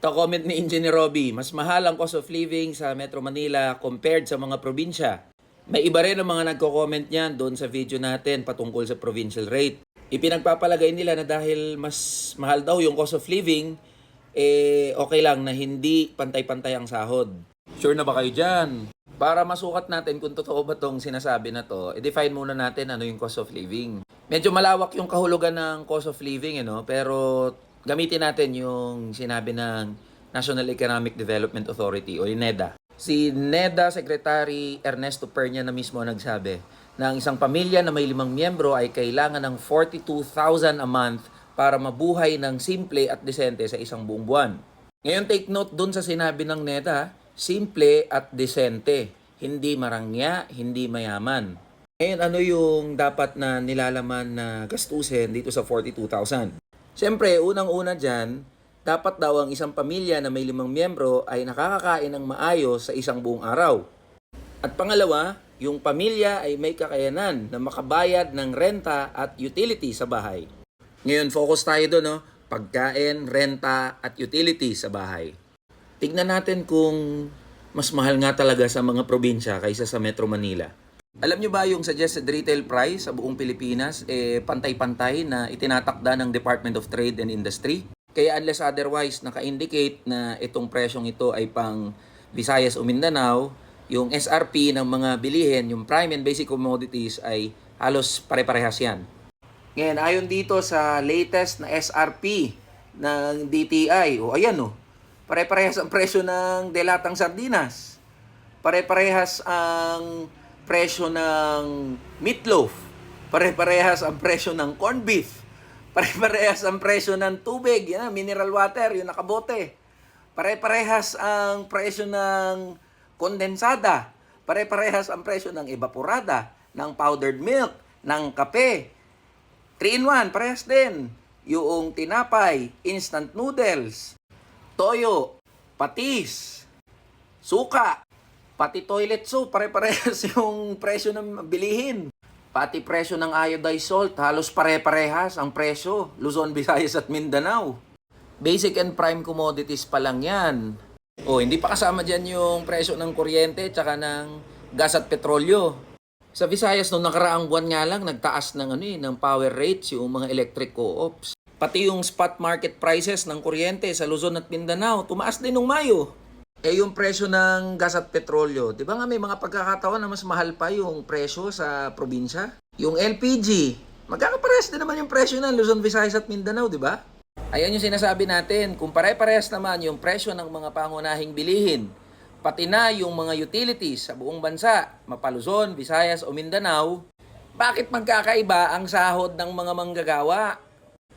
Ito comment ni Engineer Robbie, mas mahal ang cost of living sa Metro Manila compared sa mga probinsya. May iba rin ang mga nagko-comment niyan doon sa video natin patungkol sa provincial rate. Ipinagpapalagay nila na dahil mas mahal daw yung cost of living, okay lang na hindi pantay-pantay ang sahod. Sure na ba kayo dyan? Para masukat natin kung totoo ba tong sinasabi na to, i-define muna natin ano yung cost of living. Medyo malawak yung kahulugan ng cost of living, pero gamitin natin yung sinabi ng National Economic Development Authority o NEDA. Si NEDA Secretary Ernesto Pernia na mismo nagsabi na ang isang pamilya na may 5 miyembro ay kailangan ng 42,000 a month para mabuhay ng simple at desente sa isang buong buwan. Ngayon take note dun sa sinabi ng NEDA, simple at desente, hindi marangya, hindi mayaman. Ngayon ano yung dapat na nilalaman na gastusin dito sa 42,000? Siyempre, unang-una dyan, dapat daw ang isang pamilya na may 5 miyembro ay nakakakain ng maayos sa isang buong araw. At pangalawa, yung pamilya ay may kakayanan na makabayad ng renta at utility sa bahay. Ngayon, focus tayo doon, no? Pagkain, renta at utility sa bahay. Tignan natin kung mas mahal nga talaga sa mga probinsya kaysa sa Metro Manila. Alam nyo ba yung suggested retail price sa buong Pilipinas, pantay-pantay na itinatakda ng Department of Trade and Industry? Kaya unless otherwise naka-indicate na itong presyong ito ay pang Visayas o Mindanao, yung SRP ng mga bilihin, yung prime and basic commodities ay halos pare-parehas yan. Ngayon, ayon dito sa latest na SRP ng DTI, pare-parehas ang presyo ng delatang sardinas. Pare-parehas ang presyo ng meatloaf. Pare-parehas ang presyo ng corned beef. Pare-parehas ang presyo ng tubig, mineral water, yung nakabote. Pare-parehas ang presyo ng kondensada. Pare-parehas ang presyo ng evaporada, ng powdered milk, ng kape. 3-in-1, parehas din. Yung tinapay, instant noodles, toyo, patis, suka, pati toilet soap, pare-parehas yung presyo ng bilihin. Pati presyo ng iodized salt, halos pare-parehas ang presyo, Luzon, Visayas at Mindanao. Basic and prime commodities pa lang yan. Hindi pa kasama dyan yung presyo ng kuryente tsaka ng gas at petrolyo. Sa Visayas, noong nakaraang buwan nga lang, nagtaas ng power rates yung mga electric co-ops. Pati yung spot market prices ng kuryente sa Luzon at Mindanao, tumaas din nung Mayo. Yung presyo ng gas at petrolyo, di ba nga may mga pagkakataon na mas mahal pa yung presyo sa probinsya? Yung LPG, magkakaparehas din naman yung presyo ng Luzon, Visayas at Mindanao, di ba? Ayan yung sinasabi natin, kung pare-parehas naman yung presyo ng mga pangunahing bilihin, pati na yung mga utilities sa buong bansa, mapa-Luzon, Visayas o Mindanao, bakit magkakaiba ang sahod ng mga manggagawa?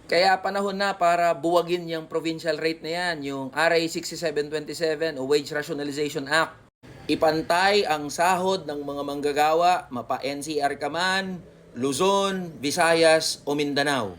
Kaya panahon na para buwagin yung provincial rate na yan, yung RA 6727 o Wage Rationalization Act. Ipantay ang sahod ng mga manggagawa, mapa-NCR ka man, Luzon, Visayas o Mindanao.